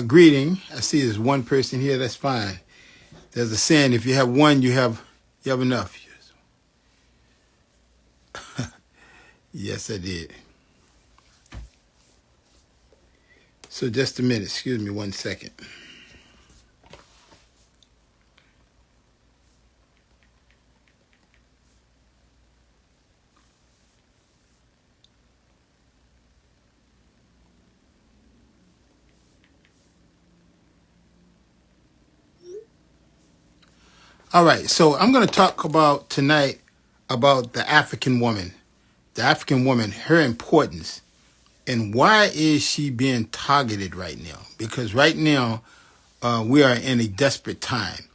Greeting. I see there's one person here. That's fine. There's a saying: if you have one, you have enough. Yes, I did. So just a minute. Excuse me 1 second. All right. So I'm going to talk about tonight about the African woman. The African woman, her importance, and why is she being targeted right now? Because right now we are in a desperate time.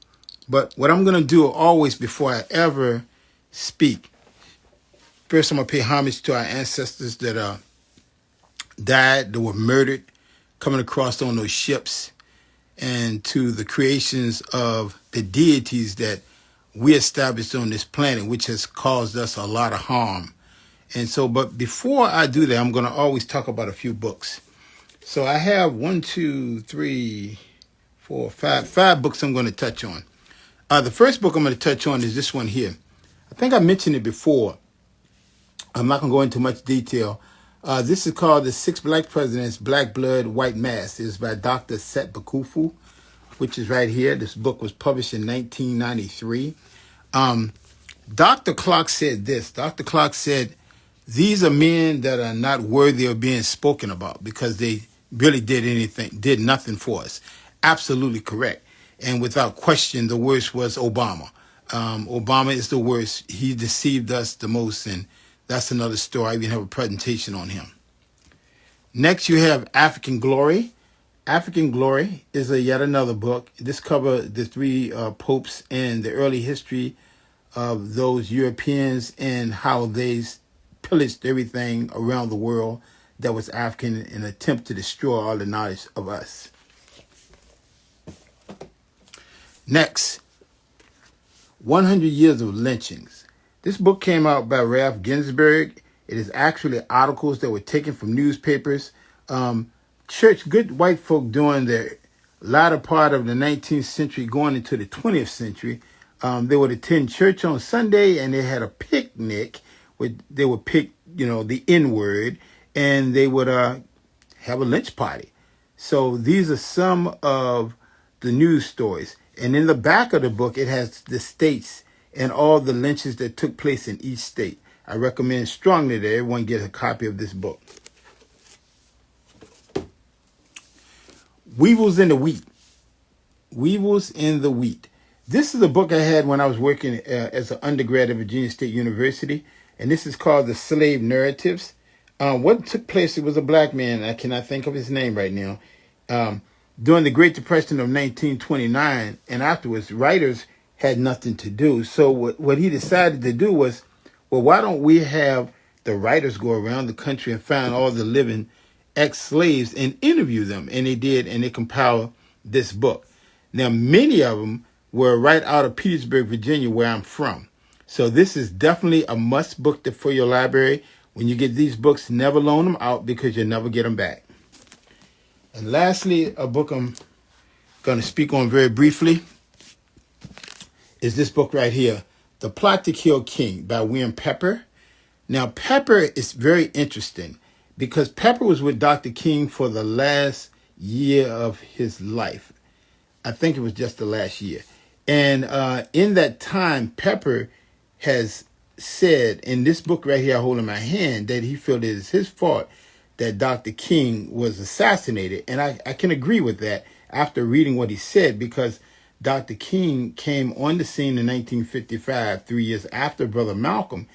But what I'm going to do always before I ever speak, first I'm going to pay homage to our ancestors that died, that were murdered, coming across on those ships, and to the creations of the deities that we established on this planet, which has caused us a lot of harm. And so, but before I do that, I'm going to always talk about a few books. So I have 1, 2, 3, 4, 5 books I'm going to touch on. The first book I'm going to touch on is this one here. I think I mentioned it before. I'm not going to go into much detail. This is called The Six Black Presidents, Black Blood, White Mask. It's by Dr. Set Bakufu, which is right here. This book was published in 1993. Dr. Clark said this. Dr. Clark said, these are men that are not worthy of being spoken about because they really did nothing for us. Absolutely correct. And without question, the worst was Obama. Obama is the worst. He deceived us the most, and that's another story. I even have a presentation on him. Next, you have African Glory. African Glory is yet another book. This covers the three popes and the early history of those Europeans and how they pillaged everything around the world that was African in an attempt to destroy all the knowledge of us. Next, 100 Years of Lynchings. This book came out by Ralph Ginsberg. It is actually articles that were taken from newspapers. Good white folk during the latter part of the 19th century going into the 20th century, they would attend church on Sunday and they had a picnic. They would pick, the N-word, and they would have a lynch party. So these are some of the news stories. And in the back of the book, it has the states and all the lynches that took place in each state. I recommend strongly that everyone get a copy of this book. Weevils in the Wheat. Weevils in the Wheat. This is a book I had when I was working as an undergrad at Virginia State University, and this is called The Slave Narratives. What took place, it was a black man, I cannot think of his name right now, during the Great Depression of 1929, and afterwards, writers had nothing to do. So what he decided to do was, well, why don't we have the writers go around the country and find all the living ex-slaves and interview them? And they did, and they compiled this book. Now, many of them were right out of Petersburg, Virginia, where I'm from. So this is definitely a must book for your library. When you get these books, never loan them out because you'll never get them back. And lastly, a book I'm going to speak on very briefly is this book right here, The Plot to Kill King by William Pepper. Now, Pepper is very interesting because Pepper was with Dr. King for the last year of his life. I think it was just the last year. And in that time, Pepper has said in this book right here I hold in my hand that he felt it is his fault that Dr. King was assassinated. And I can agree with that after reading what he said, because Dr. King came on the scene in 1955, 3 years after Brother Malcolm.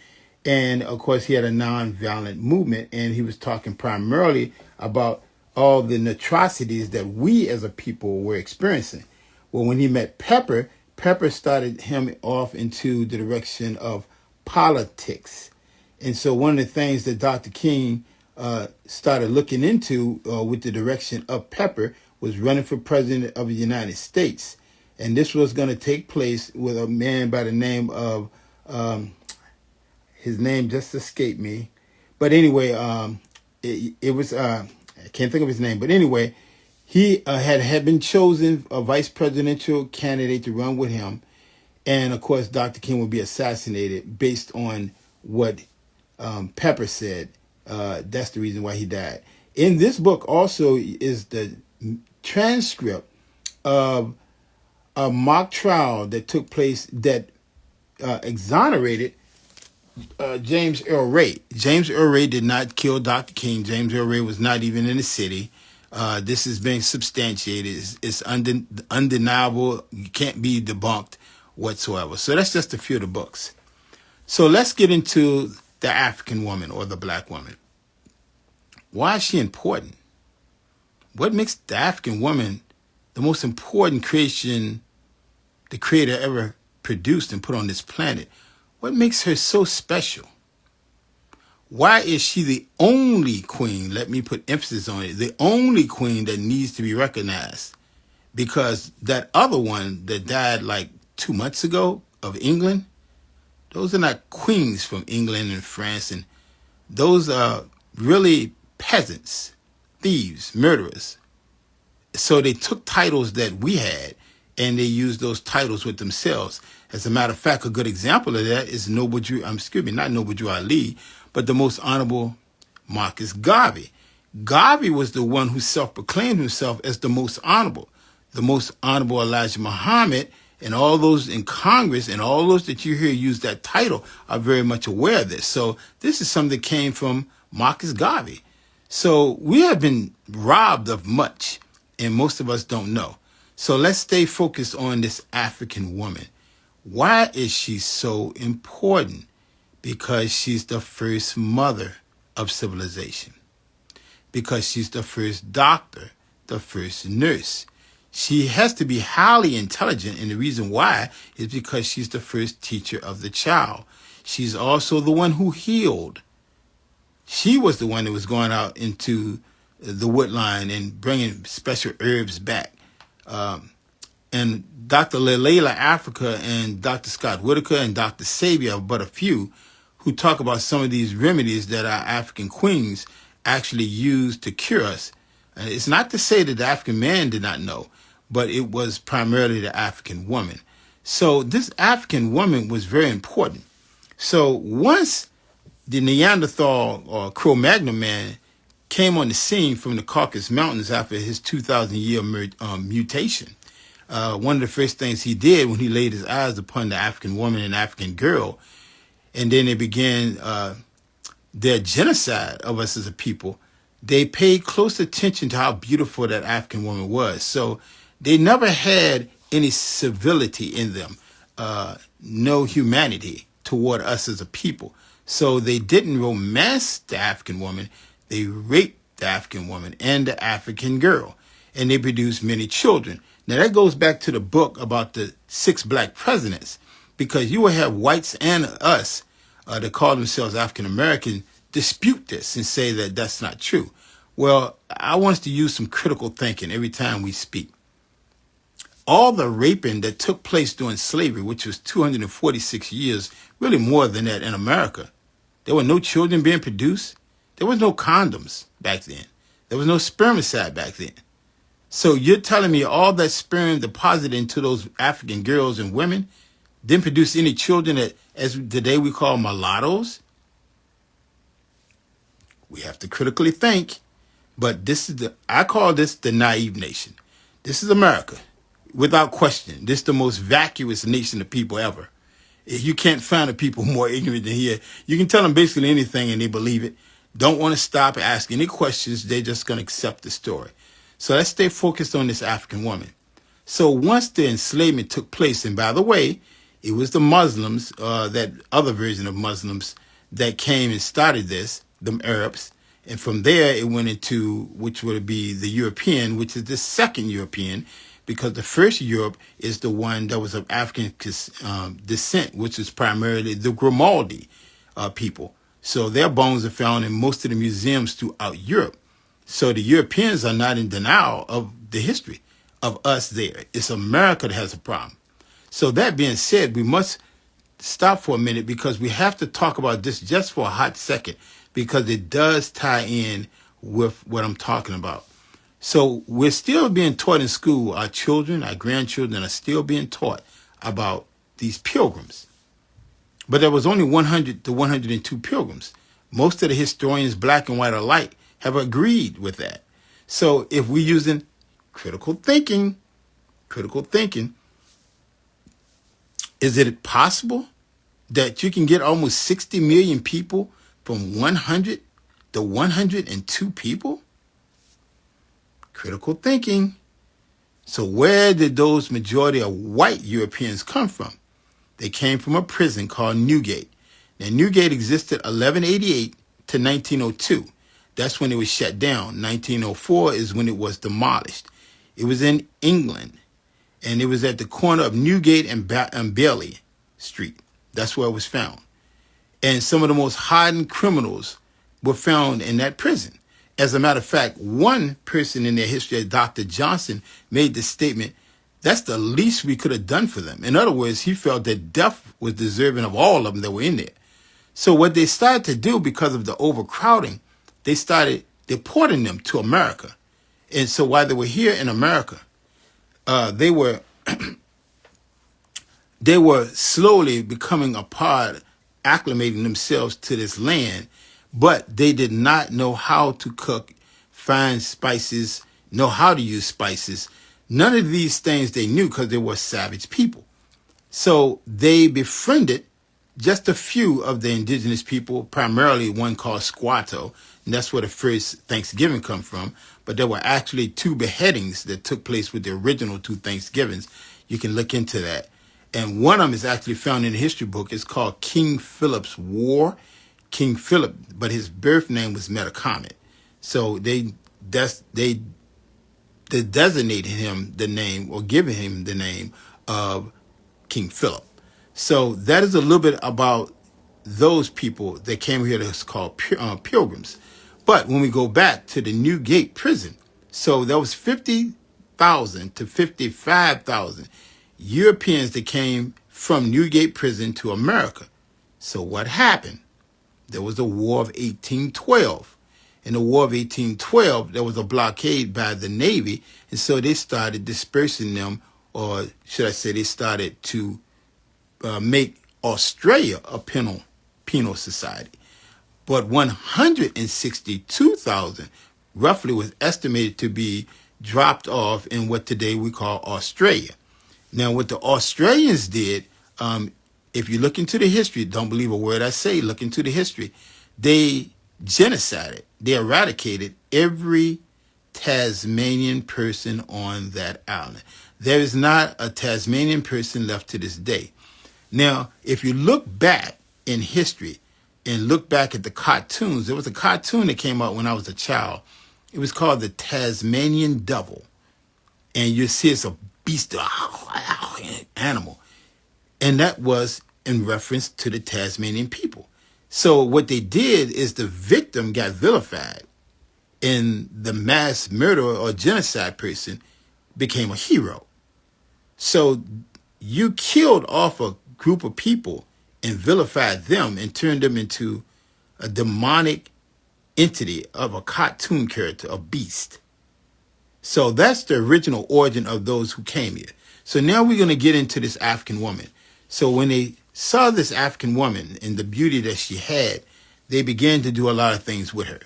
And, of course, he had a nonviolent movement, and he was talking primarily about all the atrocities that we as a people were experiencing. Well, when he met Pepper, Pepper started him off into the direction of politics. And so one of the things that Dr. King started looking into with the direction of Pepper was running for president of the United States. And this was going to take place with a man by the name of, his name just escaped me. But anyway, it was, I can't think of his name. But anyway, he had been chosen a vice presidential candidate to run with him. And of course, Dr. King would be assassinated based on what Pepper said. That's the reason why he died. In this book also is the transcript of a mock trial that took place that exonerated James Earl Ray. James Earl Ray did not kill Dr. King. James Earl Ray was not even in the city. This is being substantiated. It's undeniable. You can't be debunked whatsoever. So that's just a few of the books. So let's get into the African woman or the black woman. Why is she important? What makes the African woman the most important creation the Creator ever produced and put on this planet? What makes her so special? Why is she the only queen, let me put emphasis on it, the only queen that needs to be recognized? Because that other one that died like 2 months ago of England, those are not queens from England and France, and those are really peasants, thieves, murderers. So they took titles that we had and they used those titles with themselves. As a matter of fact, a good example of that is not Noble Drew Ali, but the most honorable Marcus Garvey. Garvey was the one who self-proclaimed himself as the most honorable Elijah Muhammad, and all those in Congress and all those that you hear use that title are very much aware of this. So this is something that came from Marcus Garvey. So we have been robbed of much, and most of us don't know. So let's stay focused on this African woman. Why is she so important? Because she's the first mother of civilization. Because she's the first doctor, the first nurse. She has to be highly intelligent, and the reason why is because she's the first teacher of the child. She's also the one who healed. She was the one that was going out into the woodline and bringing special herbs back. And Dr. Leila Africa and Dr. Scott Whitaker and Dr. Sabia are but a few who talk about some of these remedies that our African queens actually used to cure us. And it's not to say that the African man did not know, but it was primarily the African woman. So this African woman was very important. So once the Neanderthal or Cro-Magnon man came on the scene from the Caucasus Mountains after his 2,000-year mutation, one of the first things he did when he laid his eyes upon the African woman and African girl, and then they began their genocide of us as a people, they paid close attention to how beautiful that African woman was. So they never had any civility in them, no humanity toward us as a people. So they didn't romance the African woman. They raped the African woman and the African girl, and they produced many children. Now that goes back to the book about the 6 black presidents, because you will have whites and us that call themselves African American dispute this and say that that's not true. Well, I want us to use some critical thinking every time we speak. All the raping that took place during slavery, which was 246 years, really more than that in America, there were no children being produced. There was no condoms back then. There was no spermicide back then. So you're telling me all that sperm deposited into those African girls and women didn't produce any children that, as today we call mulattoes? We have to critically think. But I call this the naive nation. This is America, without question. This is the most vacuous nation of people ever. You can't find a people more ignorant than here. You can tell them basically anything and they believe it. Don't want to stop and ask any questions. They're just going to accept the story. So let's stay focused on this African woman. So once the enslavement took place, and by the way, it was the Muslims, that other version of Muslims, that came and started this, the Arabs. And from there, it went into, which would be the European, which is the second European, because the first Europe is the one that was of African descent, which is primarily the Grimaldi people. So their bones are found in most of the museums throughout Europe. So the Europeans are not in denial of the history of us there. It's America that has a problem. So that being said, we must stop for a minute because we have to talk about this just for a hot second because it does tie in with what I'm talking about. So we're still being taught in school, our children, our grandchildren are still being taught about these pilgrims. But there was only 100 to 102 pilgrims. Most of the historians, black and white alike, have agreed with that. So if we're using critical thinking, is it possible that you can get almost 60 million people from 100 to 102 people? Critical thinking. So where did those majority of white Europeans come from? They came from a prison called Newgate. Now, Newgate existed 1188 to 1902. That's when it was shut down. 1904 is when it was demolished. It was in England, and it was at the corner of Newgate and Bailey Street. That's where it was found. And some of the most hardened criminals were found in that prison. As a matter of fact, one person in their history, Dr. Johnson, made the statement, that's the least we could have done for them. In other words, he felt that death was deserving of all of them that were in there. So what they started to do because of the overcrowding, they started deporting them to America. And so while they were here in America, they were slowly becoming a part, acclimating themselves to this land, but they did not know how to cook, find spices, know how to use spices. None of these things they knew because they were savage people. So they befriended just a few of the indigenous people, primarily one called Squato, and that's where the first Thanksgiving come from. But there were actually 2 beheadings that took place with the original 2 Thanksgivings. You can look into that. And one of them is actually found in the history book. It's called King Philip's War. King Philip, but his birth name was Metacomet. So they designated him the name or given him the name of King Philip. So that is a little bit about those people that came here that's called pilgrims. But when we go back to the Newgate prison, so there was 50,000 to 55,000 Europeans that came from Newgate prison to America. So what happened? There was the War of 1812. In the War of 1812, there was a blockade by the Navy, and so they started dispersing them, or should I say they started to make Australia a penal society. But 162,000 roughly was estimated to be dropped off in what today we call Australia. Now, what the Australians did, if you look into the history, don't believe a word I say, look into the history, they genocided, they eradicated every Tasmanian person on that island. There is not a Tasmanian person left to this day. Now, if you look back in history and look back at the cartoons, there was a cartoon that came out when I was a child. It was called the Tasmanian Devil. And you see it's a beast, animal. And that was in reference to the Tasmanian people. So what they did is the victim got vilified, and the mass murderer or genocide person became a hero. So you killed off a group of people and vilified them and turned them into a demonic entity of a cartoon character, a beast. So that's the original origin of those who came here. So now we're going to get into this African woman. So when they saw this African woman and the beauty that she had, they began to do a lot of things with her.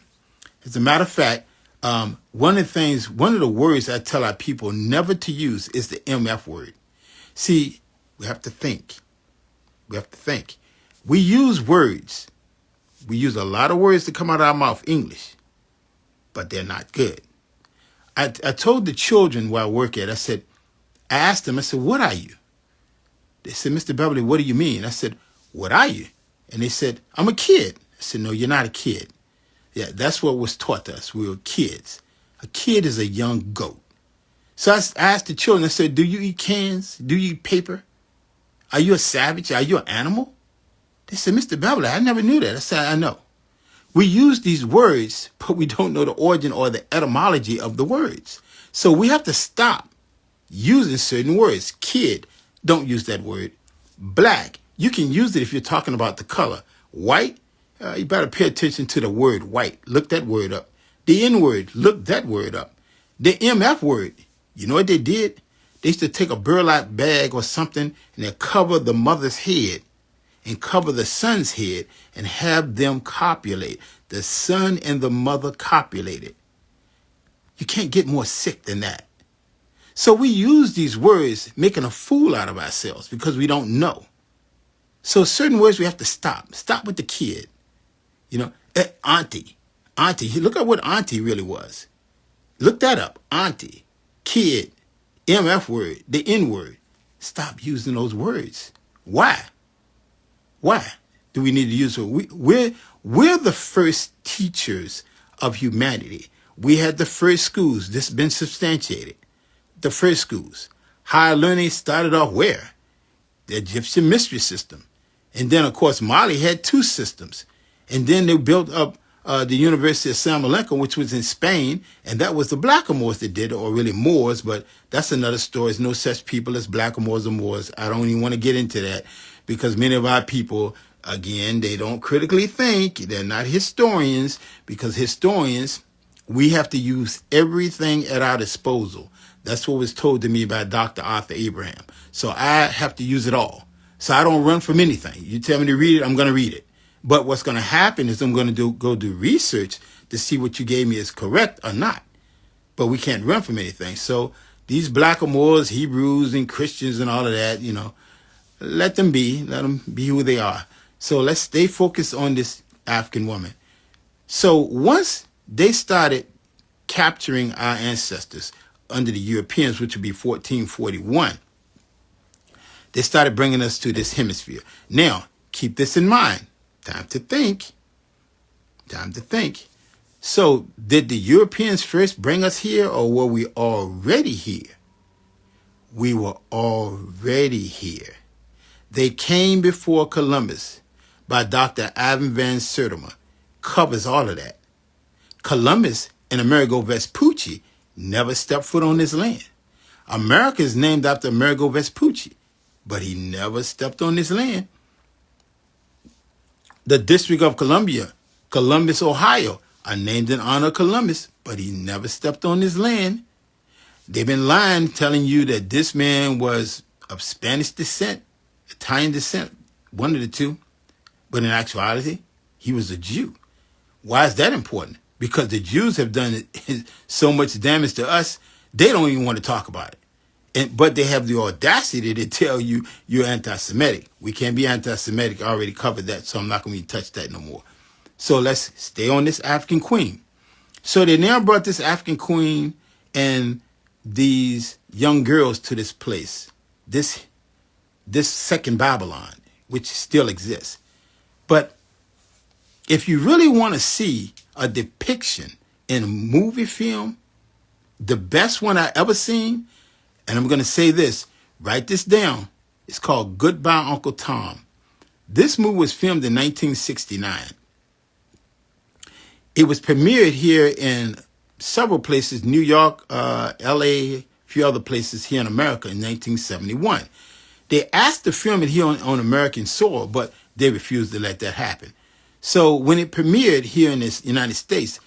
As a matter of fact, one of the words I tell our people never to use is the MF word. See, we have to think. We use words. We use a lot of words that come out of our mouth, English, but they're not good. I told the children where I work at, I asked them, what are you? They said, Mr. Beverly, what do you mean? I said, what are you? And they said, I'm a kid. I said, no, you're not a kid. Yeah, that's what was taught to us. We were kids. A kid is a young goat. So I asked the children, I said, do you eat cans? Do you eat paper? Are you a savage? Are you an animal? They said, Mr. Beverly, I never knew that. I said, I know. We use these words, but we don't know the origin or the etymology of the words. So we have to stop using certain words. Kid, don't use that word. Black, you can use it if you're talking about the color. White, you better pay attention to the word white. Look that word up. The N word, look that word up. The MF word, you know what they did? They used to take a burlap bag or something and they cover the mother's head and cover the son's head and have them copulate. The son and the mother copulated. You can't get more sick than that. So we use these words making a fool out of ourselves because we don't know. So certain words we have to stop. Stop with the kid. You know, auntie. Auntie. Look at what auntie really was. Look that up. Auntie. Kid. MF word. The N word. Stop using those words. Why? Why do we need to use it? We're the first teachers of humanity. We had the first schools. This has been substantiated. The first schools. Higher learning started off where? The Egyptian mystery system. And then, of course, Mali had two systems. And then they built up the University of Salamanca, which was in Spain. And that was the Blackamoors that did it, or really Moors. But that's another story. There's no such people as Blackamoors or Moors. I don't even want to get into that because many of our people, again, they don't critically think. They're not historians because historians, we have to use everything at our disposal. That's what was told to me by Dr. Arthur Abraham. So I have to use it all. So I don't run from anything. You tell me to read it, I'm going to read it. But what's going to happen is I'm going to go do research to see what you gave me is correct or not. But we can't run from anything. So these Blackamoors, Hebrews, and Christians and all of that, you know, let them be. Let them be who they are. So let's stay focused on this African woman. So once they started capturing our ancestors under the Europeans, which would be 1441, they started bringing us to this hemisphere. Now, keep this in mind. Time to think. Time to think. So, did the Europeans first bring us here, or were we already here? We were already here. They came before Columbus by Dr. Ivan Van Sertima. Covers all of that. Columbus and Amerigo Vespucci never stepped foot on this land. America is named after Amerigo Vespucci, but he never stepped on this land. The District of Columbia, Columbus, Ohio, are named in honor of Columbus, but he never stepped on this land. They've been lying, telling you that this man was of Spanish descent, Italian descent, one of the two. But in actuality, he was a Jew. Why is that important? Because the Jews have done so much damage to us, they don't even want to talk about it. But they have the audacity to tell you you're anti-Semitic. We can't be anti-Semitic. I already covered that, so I'm not going to touch that no more. So let's stay on this African queen. So they now brought this African queen and these young girls to this place, this second Babylon, which still exists. But if you really want to see a depiction in a movie film, the best one I ever seen, and I'm going to say this, write this down. It's called Goodbye Uncle Tom. This movie was filmed in 1969. It was premiered here in several places, New York, LA, a few other places here in America in 1971. They asked to film it here on American soil, but they refused to let that happen. So when it premiered here in the United States,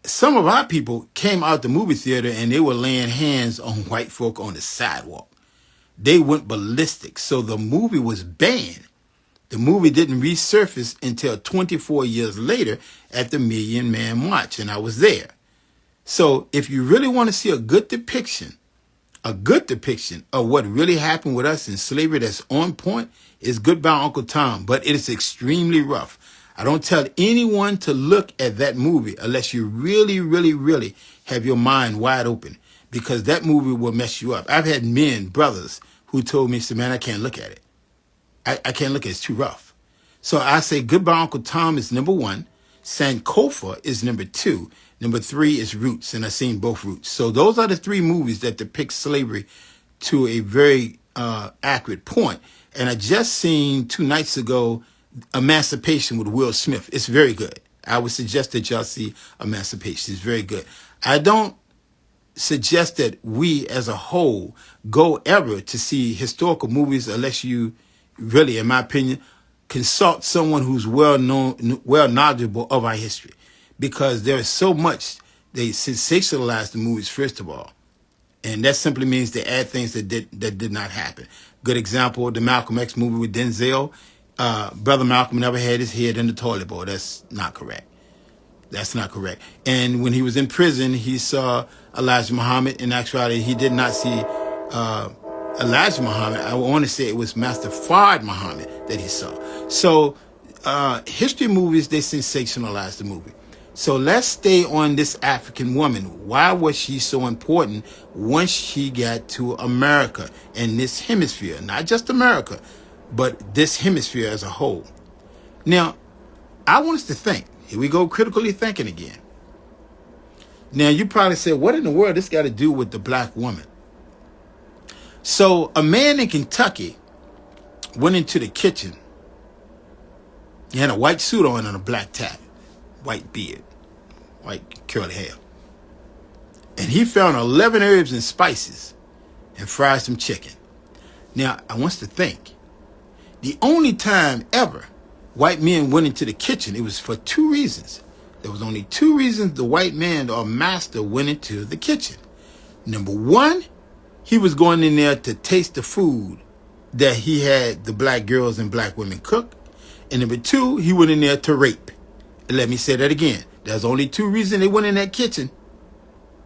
some of our people came out the movie theater and they were laying hands on white folk on the sidewalk. They went ballistic. So the movie was banned. The movie didn't resurface until 24 years later at the Million Man March, and I was there. So if you really want to see a good depiction of what really happened with us in slavery that's on point, is Goodbye Uncle Tom, but it is extremely rough. I don't tell anyone to look at that movie unless you really, really, really have your mind wide open, because that movie will mess you up. I've had brothers, who told me, man, I can't look at it. I can't look at it. It's too rough. So I say Goodbye Uncle Tom is number one. Sankofa is number two. Number three is Roots, and I've seen both Roots. So those are the three movies that depict slavery to a very accurate point. And I just seen 2 nights ago Emancipation with Will Smith. It's very good. I would suggest that y'all see Emancipation. It's very good. I don't suggest that we as a whole go ever to see historical movies unless you really, in my opinion, consult someone who's well known, well knowledgeable of our history, because there is so much they sensationalize the movies first of all, and that simply means they add things that did not happen. Good example: the Malcolm X movie with Denzel. Brother Malcolm never had his head in the toilet bowl. That's not correct. That's not correct. And when he was in prison, he saw Elijah Muhammad. In actuality, he did not see Elijah Muhammad. I want to say it was Master Fard Muhammad that he saw. So history movies, they sensationalize the movie. So let's stay on this African woman. Why was she so important once she got to America and this hemisphere? Not just America, but this hemisphere as a whole. Now, I want us to think. Here we go, critically thinking again. Now, you probably say, what in the world this got to do with the black woman? So a man in Kentucky went into the kitchen. He had a white suit on and a black tie, white beard, white curly hair. And he found 11 herbs and spices and fried some chicken. Now, I want us to think. The only time ever white men went into the kitchen, it was for two reasons. There was only two reasons the white man or master went into the kitchen. Number one, he was going in there to taste the food that he had the black girls and black women cook. And number two, he went in there to rape. And let me say that again. There's only two reasons they went in that kitchen.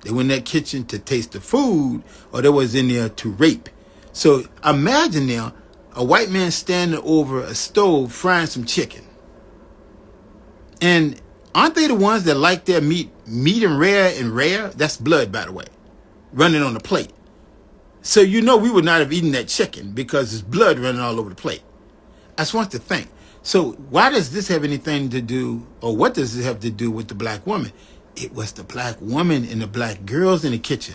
They went in that kitchen to taste the food, or they was in there to rape. So imagine now a white man standing over a stove frying some chicken. And aren't they the ones that like their meat and rare? That's blood, by the way, running on the plate. So you know we would not have eaten that chicken because there's blood running all over the plate. I just want to think. So why does this have anything to do, or what does this have to do with the black woman? It was the black woman and the black girls in the kitchen.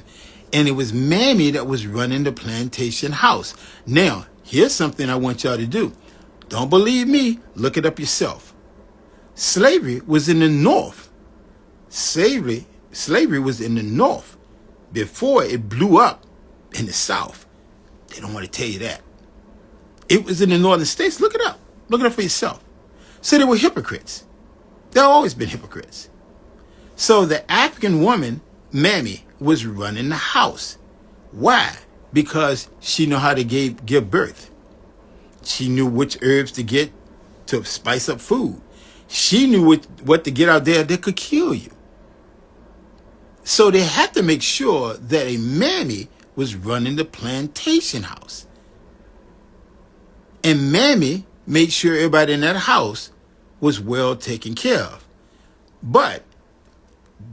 And it was Mammy that was running the plantation house. Now, here's something I want y'all to do. Don't believe me, look it up yourself. Slavery was in the North. Slavery was in the North before it blew up in the South. They don't want to tell you that. It was in the northern states. Look it up. Look it up for yourself. So they were hypocrites. They've always been hypocrites. So the African woman, Mammy, was running the house. Why? Because she knew how to give birth. She knew which herbs to get to spice up food. She knew what to get out there that could kill you. So they had to make sure that a Mammy was running the plantation house. And Mammy made sure everybody in that house was well taken care of. But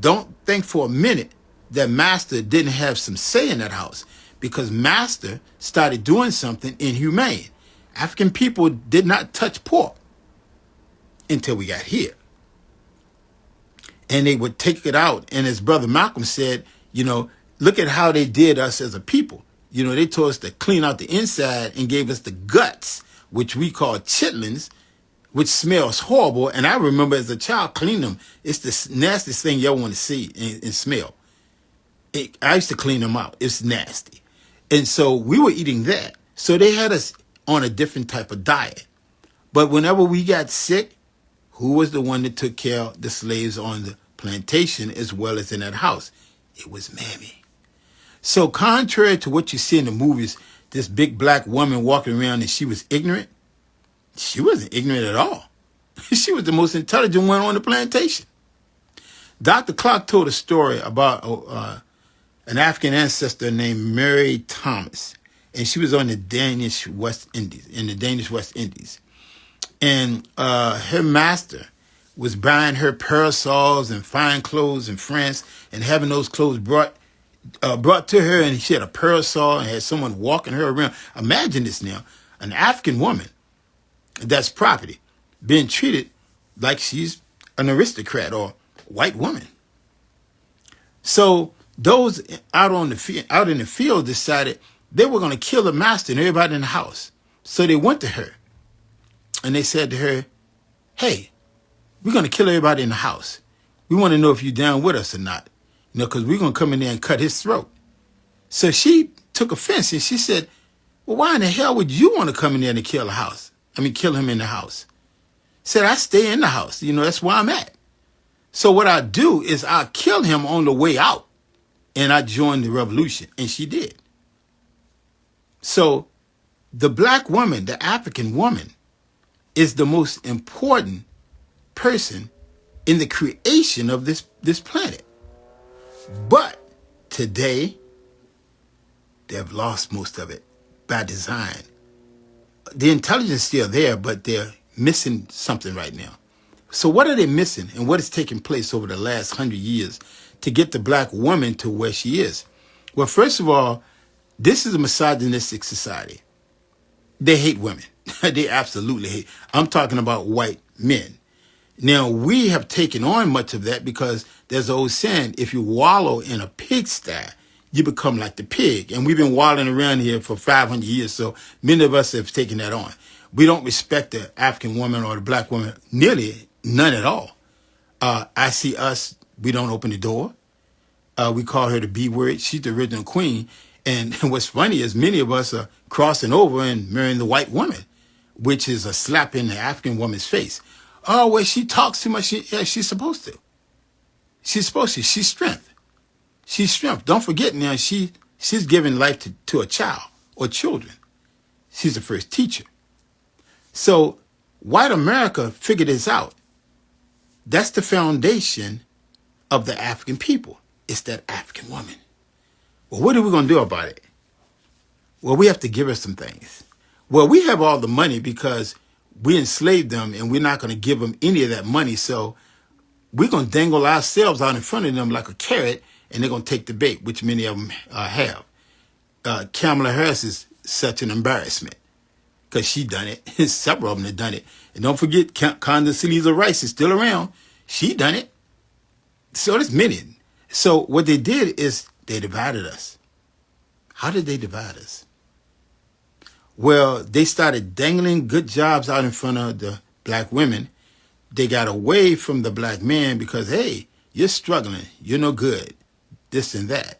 don't think for a minute that Master didn't have some say in that house, because Master started doing something inhumane. African people did not touch pork until we got here. And they would take it out. And as Brother Malcolm said, look at how they did us as a people. They told us to clean out the inside and gave us the guts, which we call chitlins, which smells horrible. And I remember as a child cleaning them. It's the nastiest thing you ever want to see and smell. I used to clean them out. It's nasty. And so we were eating that. So they had us on a different type of diet. But whenever we got sick, who was the one that took care of the slaves on the plantation as well as in that house? It was Mammy. So contrary to what you see in the movies, this big black woman walking around and she was ignorant, she wasn't ignorant at all. She was the most intelligent one on the plantation. Dr. Clark told a story about an African ancestor named Mary Thomas, and she was on the Danish West Indies. And her master was buying her parasols and fine clothes in France and having those clothes brought to her, and she had a parasol and had someone walking her around. Imagine this now, an African woman, that's property, being treated like she's an aristocrat or white woman. So those out in the field decided they were going to kill the master and everybody in the house. So they went to her and they said to her, "Hey, We're going to kill everybody in the house. We want to know if you're down with us or not. Because we're going to come in there and cut his throat. So she took offense and she said, well, why in the hell would you want to come in there and kill kill him in the house? Said, I stay in the house. That's where I'm at. So what I do is I kill him on the way out and I join the revolution. And she did. So the black woman, the African woman, is the most important person in the creation of this planet. But today, they've lost most of it by design. The intelligence is still there, but they're missing something right now. So what are they missing, and what is taking place over the last 100 years to get the black woman to where she is? Well, first of all, this is a misogynistic society. They hate women. They absolutely hate. I'm talking about white men. Now, we have taken on much of that because there's an old saying, if you wallow in a pigsty, you become like the pig. And we've been wallowing around here for 500 years, so many of us have taken that on. We don't respect the African woman or the black woman, nearly none at all. I see us, we don't open the door. We call her the B word. She's the original queen. And what's funny is many of us are crossing over and marrying the white woman, which is a slap in the African woman's face. Oh, well, she talks too much. Yeah, she's supposed to. She's supposed to. She's strength. She's strength. Don't forget now, she's giving life to a child or children. She's the first teacher. So white America figured this out. That's the foundation of the African people. It's that African woman. Well, what are we going to do about it? Well, we have to give her some things. Well, we have all the money because we enslaved them and we're not going to give them any of that money. So we're going to dangle ourselves out in front of them like a carrot and they're going to take the bait, which many of them have. Kamala Harris is such an embarrassment because she done it. Several of them have done it. And don't forget, Condoleezza Rice is still around. She done it. So there's many. So what they did is they divided us. How did they divide us? Well, they started dangling good jobs out in front of the black women. They got away from the black man because, hey, you're struggling. You're no good. This and that.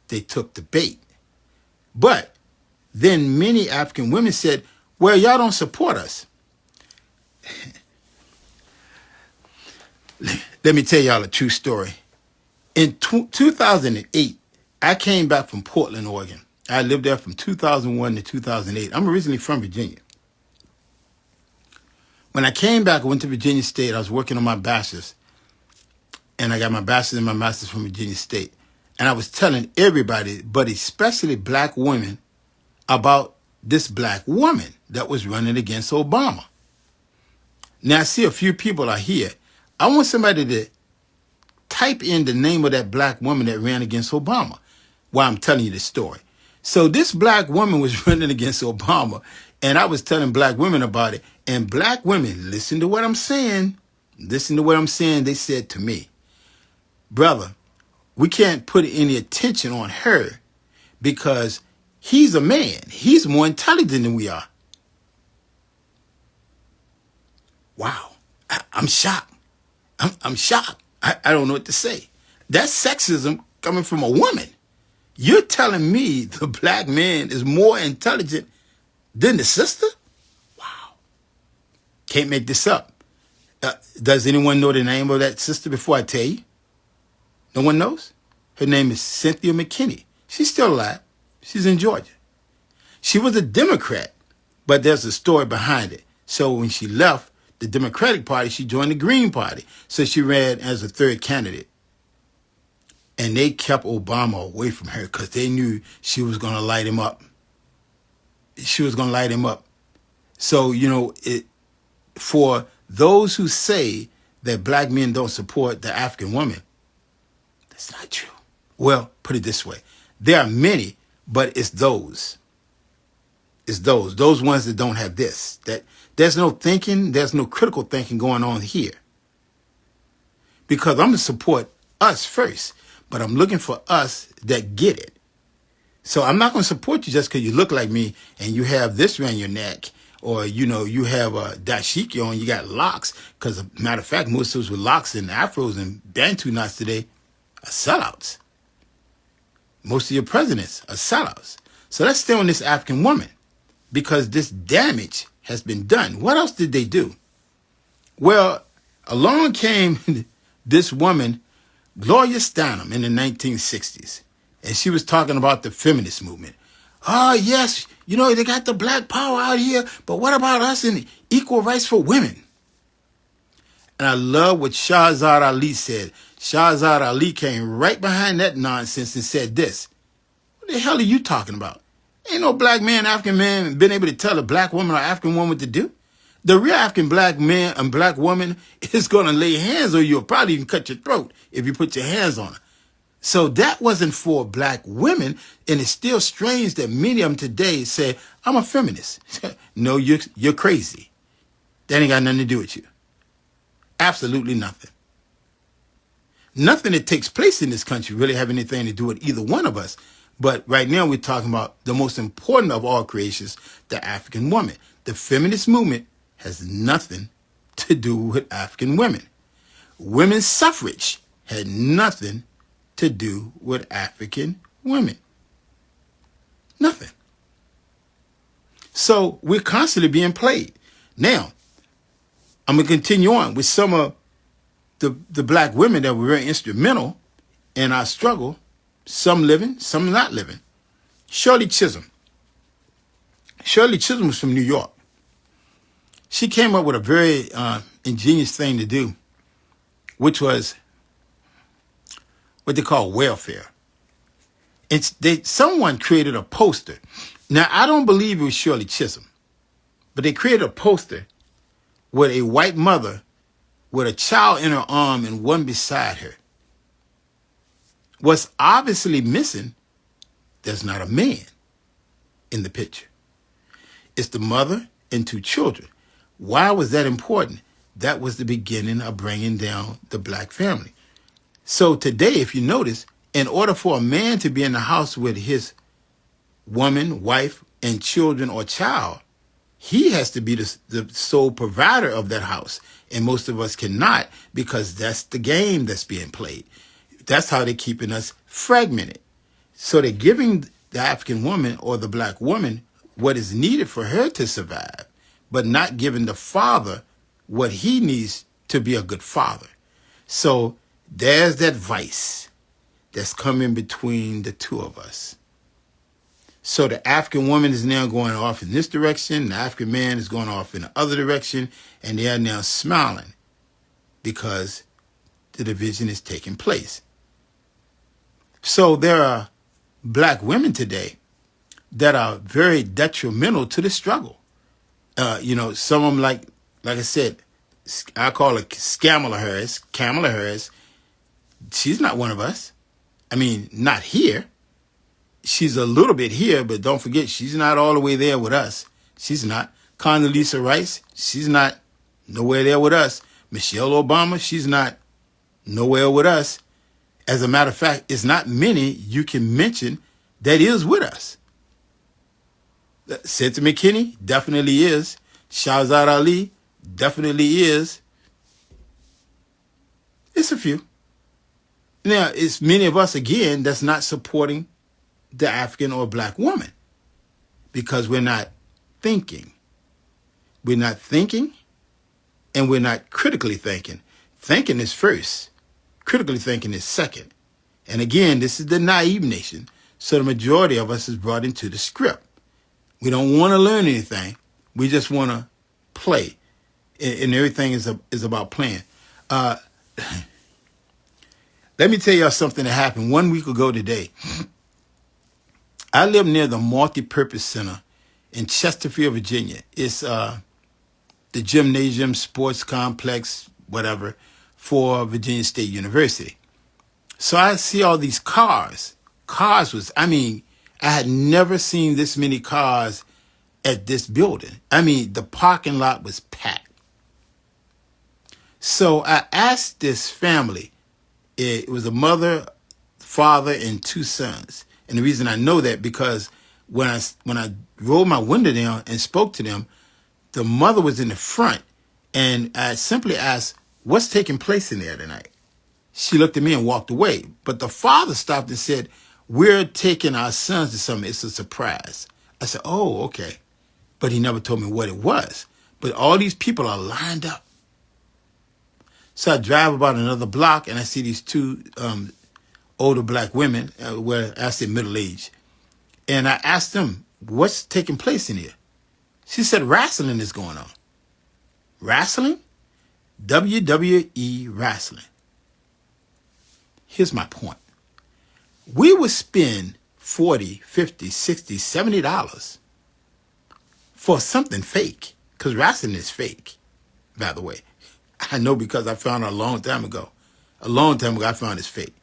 They took the bait. But then many African women said, well, y'all don't support us. Let me tell y'all a true story. In 2008, I came back from Portland, Oregon. I lived there from 2001 to 2008. I'm originally from Virginia. When I came back, I went to Virginia State. I was working on my bachelor's. And I got my bachelor's and my master's from Virginia State. And I was telling everybody, but especially black women, about this black woman that was running against Obama. Now, I see a few people are here. I want somebody to type in the name of that black woman that ran against Obama while I'm telling you this story. So this black woman was running against Obama, and I was telling black women about it. And black women, listen to what I'm saying. Listen to what I'm saying. They said to me, brother, we can't put any attention on her because he's a man. He's more intelligent than we are. Wow. I'm shocked. I'm shocked. I don't know what to say. That's sexism coming from a woman. You're telling me the black man is more intelligent than the sister? Wow. Can't make this up. Does anyone know the name of that sister before I tell you? No one knows? Her name is Cynthia McKinney. She's still alive. She's in Georgia. She was a Democrat, but there's a story behind it. So when she left the Democratic Party, she joined the Green Party. So she ran as a third candidate. And they kept Obama away from her because they knew she was going to light him up. She was going to light him up. So, for those who say that black men don't support the African woman, that's not true. Well, put it this way. There are many, but it's those. It's those ones that don't have this. That there's no thinking, there's no critical thinking going on here. Because I'm going to support us first, but I'm looking for us that get it. So I'm not going to support you just because you look like me and you have this around your neck or you have a dashiki on, you got locks. Because, matter of fact, most of us with locks and afros and bantu knots today are sellouts. Most of your presidents are sellouts. So let's stay on this African woman, because this damage has been done. What else did they do? Well, along came this woman, Gloria Steinem, in the 1960s, and she was talking about the feminist movement. Oh, yes, they got the black power out here, but what about us and equal rights for women? And I love what Shahzad Ali said. Shahzad Ali came right behind that nonsense and said this. What the hell are you talking about? Ain't no black man, African man, been able to tell a black woman or African woman what to do. The real African black man and black woman is going to lay hands on you, or probably even cut your throat if you put your hands on her. So that wasn't for black women, and it's still strange that many of them today say, I'm a feminist. No, you're crazy. That ain't got nothing to do with you. Absolutely nothing. Nothing that takes place in this country really have anything to do with either one of us. But right now we're talking about the most important of all creations, the African woman. The feminist movement has nothing to do with African women. Women's suffrage had nothing to do with African women. Nothing. So we're constantly being played. Now, I'm going to continue on with some of the black women that were very instrumental in our struggle. Some living, some not living. Shirley Chisholm. Shirley Chisholm was from New York. She came up with a very ingenious thing to do, which was what they call welfare. Someone created a poster. Now, I don't believe it was Shirley Chisholm, but they created a poster with a white mother with a child in her arm and one beside her. What's obviously missing, there's not a man in the picture. It's the mother and two children. Why was that important? That was the beginning of bringing down the black family. So today, if you notice, in order for a man to be in the house with his woman, wife, and children or child, he has to be the sole provider of that house. And most of us cannot, because that's the game that's being played. That's how they're keeping us fragmented. So they're giving the African woman or the black woman what is needed for her to survive, but not giving the father what he needs to be a good father. So there's that vice that's coming between the two of us. So the African woman is now going off in this direction. The African man is going off in the other direction. And they are now smiling because the division is taking place. So there are black women today that are very detrimental to the struggle. Some of them, like I said, I call her Kamala Harris. She's not one of us. I mean, not here. She's a little bit here, but don't forget, she's not all the way there with us. She's not. Condoleezza Rice, she's not nowhere there with us. Michelle Obama, she's not nowhere with us. As a matter of fact, it's not many you can mention that is with us. Senator McKinney definitely is. Shahzad Ali definitely is. It's a few. Now, it's many of us, again, that's not supporting the African or black woman because we're not thinking. We're not thinking, and we're not critically thinking. Thinking is first. Critically thinking is second. And again, this is the naive nation, so the majority of us is brought into the script. We don't want to learn anything. We just want to play, and everything is about playing. Let me tell y'all something that happened 1 week ago today. I live near the Multi-Purpose Center in Chesterfield, Virginia. It's the gymnasium, sports complex, whatever, for Virginia State University. So I see all these cars. I had never seen this many cars at this building. The parking lot was packed. So I asked this family, it was a mother, father, and two sons. And the reason I know that because when I rolled my window down and spoke to them, The mother was in the front, and I simply asked, "What's taking place in there tonight?" She looked at me and walked away. But the father stopped and said, "We're taking our sons to something. It's a surprise." I said, "Oh, okay." But he never told me what it was. But all these people are lined up. So I drive about another block, and I see these two older black women, where I say middle age. And I asked them, "What's taking place in here?" She said, "Wrestling is going on." Wrestling? WWE wrestling. Here's my point. We would spend $40, $50, $60, $70 for something fake, because wrestling is fake, by the way. I know because I found it a long time ago. A long time ago, I found it's fake.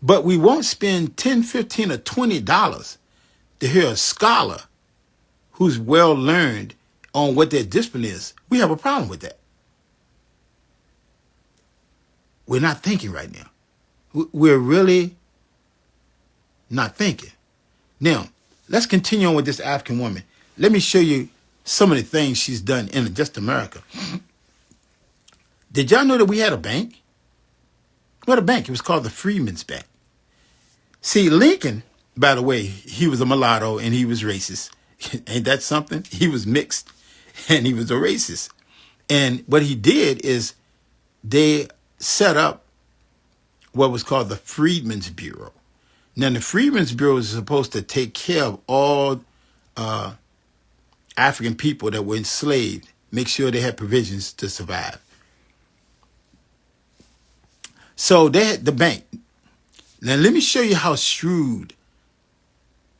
But we won't spend $10, $15, or $20 to hear a scholar who's well learned on what their discipline is. We have a problem with that. We're not thinking right now. We're really not thinking. Now, let's continue on with this African woman. Let me show you some of the things she's done in just America. Did y'all know that we had a bank? What a bank? It was called the Freedmen's Bank. See, Lincoln, by the way, he was a mulatto and he was racist. Ain't that something? He was mixed and he was a racist. And what he did is they set up what was called the Freedmen's Bureau. Now, the Freedmen's Bureau is supposed to take care of all African people that were enslaved, make sure they had provisions to survive. So they had the bank. Now, let me show you how shrewd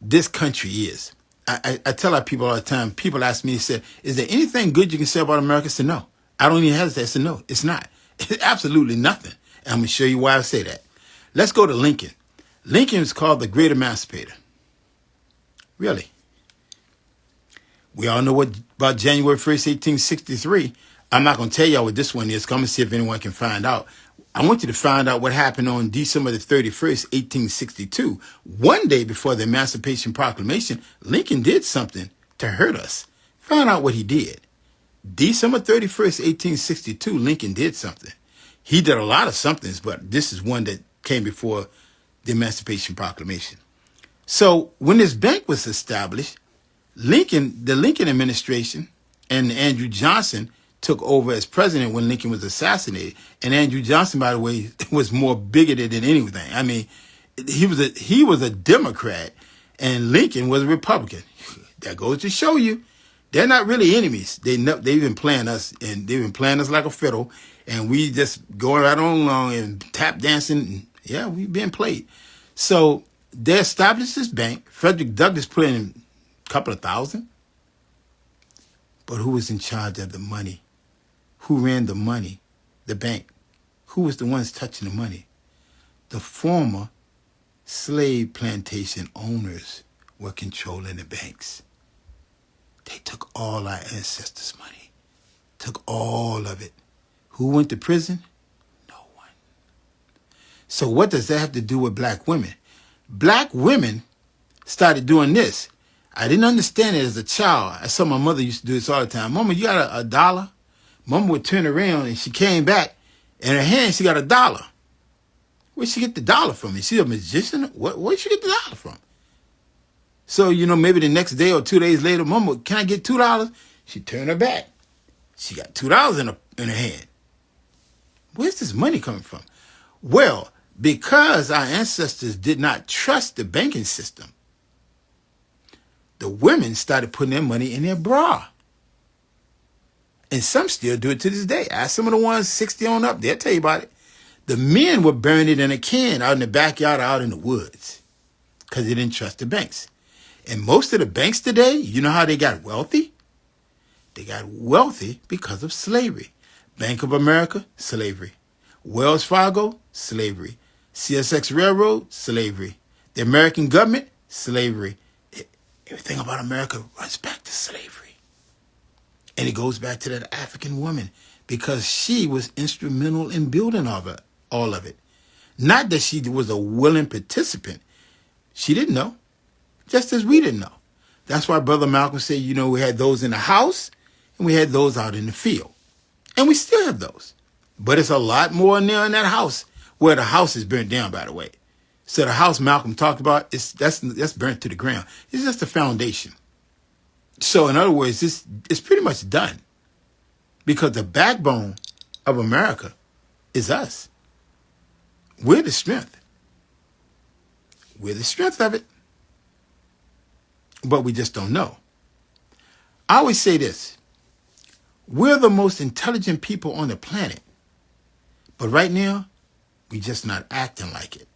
this country is. I tell our people all the time, people ask me, say, "Is there anything good you can say about America?" I said, "No." I don't even hesitate. I said, "No, it's not." It's absolutely nothing. And I'm going to show you why I say that. Let's go to Lincoln. Lincoln is called the Great Emancipator. Really. We all know what about January 1st, 1863. I'm not going to tell y'all what this one is. Come and see if anyone can find out. I want you to find out what happened on December the 31st, 1862. One day before the Emancipation Proclamation, Lincoln did something to hurt us. Find out what he did. December 31st, 1862, Lincoln did something. He did a lot of somethings, but this is one that came before the Emancipation Proclamation. So when this bank was established, the Lincoln administration and Andrew Johnson took over as president when Lincoln was assassinated. And Andrew Johnson, by the way, was more bigoted than anything. I mean, he was a Democrat and Lincoln was a Republican. That goes to show you they're not really enemies. They've been playing us, and they've been playing us like a fiddle, and we just going right on along and tap dancing. Yeah, we've been played. So they established this bank. Frederick Douglass put in a couple of thousand. But who was in charge of the money? Who ran the money? The bank. Who was the ones touching the money? The former slave plantation owners were controlling the banks. They took all our ancestors' money. Took all of it. Who went to prison? No one. So what does that have to do with black women? Black women started doing this. I didn't understand it as a child. I saw my mother used to do this all the time. "Mama, you got a dollar?" Mama would turn around and she came back. In her hand, she got a dollar. Where'd she get the dollar from? Is she a magician? Where'd she get the dollar from? So, maybe the next day or 2 days later, "Mama, can I get $2? She turned her back. She got $2 in her hand. Where's this money coming from? Well, because our ancestors did not trust the banking system, the women started putting their money in their bra. And some still do it to this day. Ask some of the ones 60 on up, they'll tell you about it. The men would burn it in a can out in the backyard or out in the woods because they didn't trust the banks. And most of the banks today, you know how they got wealthy? They got wealthy because of slavery. Bank of America, slavery. Wells Fargo, slavery. CSX Railroad, slavery. The American government, slavery. Everything about America runs back to slavery. And it goes back to that African woman because she was instrumental in building all of it. Not that she was a willing participant. She didn't know, just as we didn't know. That's why Brother Malcolm said, we had those in the house and we had those out in the field. And we still have those. But it's a lot more now in that house, where the house is burnt down, by the way. So the house Malcolm talked about, that's burnt to the ground. It's just the foundation. So in other words, it's pretty much done. Because the backbone of America is us. We're the strength. We're the strength of it. But we just don't know. I always say this. We're the most intelligent people on the planet. But right now, we're just not acting like it.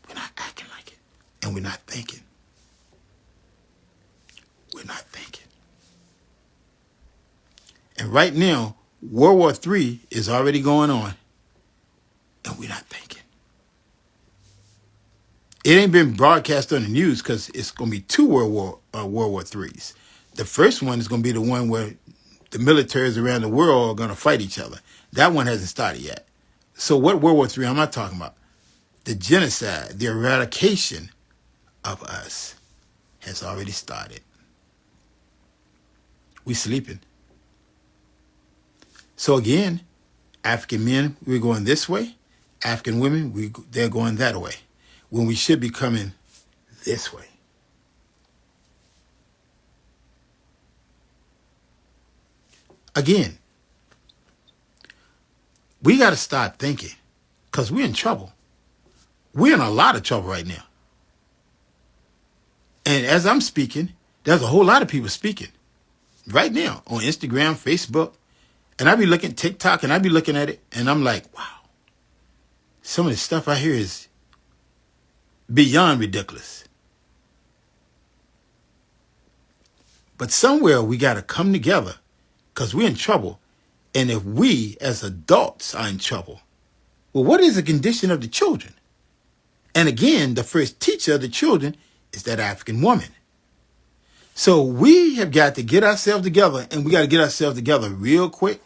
We're not acting like it. And we're not thinking. We're not thinking. And right now, World War III is already going on. And we're not thinking. It ain't been broadcast on the news because it's going to be two World War IIIs. The first one is going to be the one where the militaries around the world are going to fight each other. That one hasn't started yet. So what World War III am I talking about? The genocide, the eradication of us has already started. We sleeping. So again, African men, we're going this way. African women, they're going that way. When we should be coming this way. Again, we got to start thinking because we're in trouble. We're in a lot of trouble right now. And as I'm speaking, there's a whole lot of people speaking right now on Instagram, Facebook. And I be looking at TikTok and I be looking at it and I'm like, wow, some of the stuff I hear is beyond ridiculous. But somewhere we got to come together because we're in trouble. And if we as adults are in trouble, well, what is the condition of the children? And again, the first teacher of the children is that African woman. So we have got to get ourselves together, and we got to get ourselves together real quick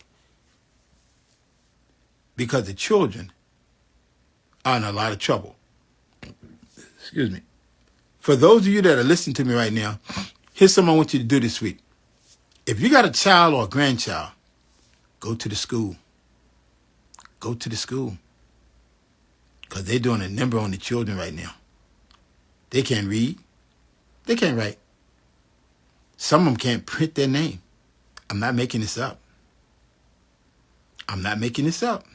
because the children are in a lot of trouble. Excuse me. For those of you that are listening to me right now, here's something I want you to do this week. If you got a child or a grandchild, go to the school. Go to the school. Because they're doing a number on the children right now. They can't read. They can't write. Some of them can't print their name. I'm not making this up. I'm not making this up.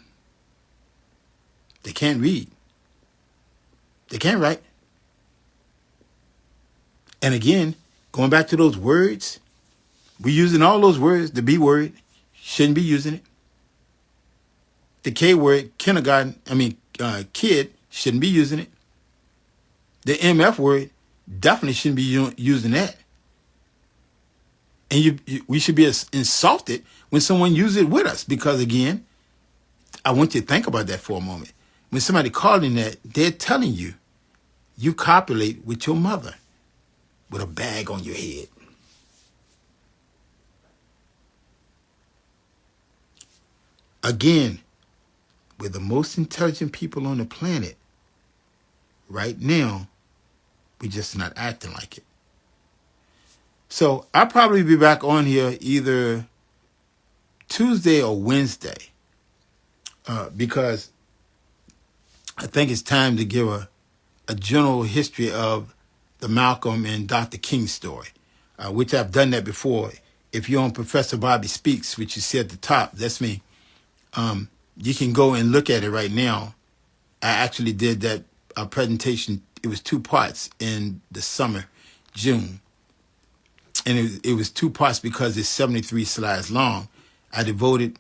They can't read. They can't write. And again, going back to those words, we're using all those words. The B word, shouldn't be using it. The K word, kid, shouldn't be using it. The MF word, definitely shouldn't be using that. And we should be insulted when someone uses it with us. Because again, I want you to think about that for a moment. When somebody calling that, they're telling you, you copulate with your mother with a bag on your head. Again, we're the most intelligent people on the planet. Right now, we're just not acting like it. So I'll probably be back on here either Tuesday or Wednesday because I think it's time to give a general history of the Malcolm and Dr. King story, which I've done that before. If you're on Professor Bobby Speaks, which you see at the top, that's me. You can go and look at it right now. I actually did that presentation. It was 2 parts in the summer, June. And it was 2 parts because it's 73 slides long. I devoted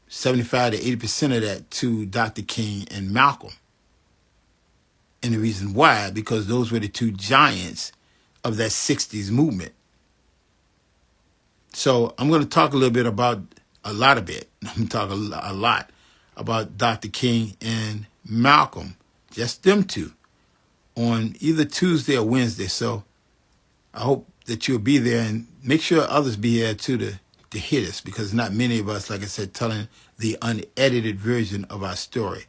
75 to 80% of that to Dr. King and Malcolm. And the reason why, because those were the 2 giants of that 60s movement. So I'm going to talk a little bit about I'm going to talk a lot about Dr. King and Malcolm, just them 2, on either Tuesday or Wednesday. So I hope that you'll be there and make sure others be here too to hear this, because not many of us, like I said, telling the unedited version of our story.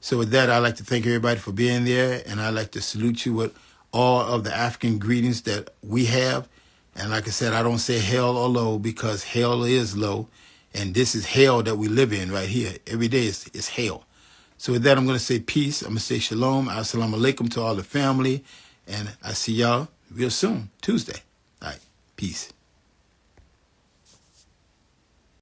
So with that, I'd like to thank everybody for being there, and I'd like to salute you with all of the African greetings that we have. And like I said, I don't say hell or low because hell is low. And this is hell that we live in right here. Every day is hell. So with that, I'm going to say peace. I'm going to say shalom. Assalamu alaikum to all the family. And I see y'all real soon, Tuesday. All right. Peace.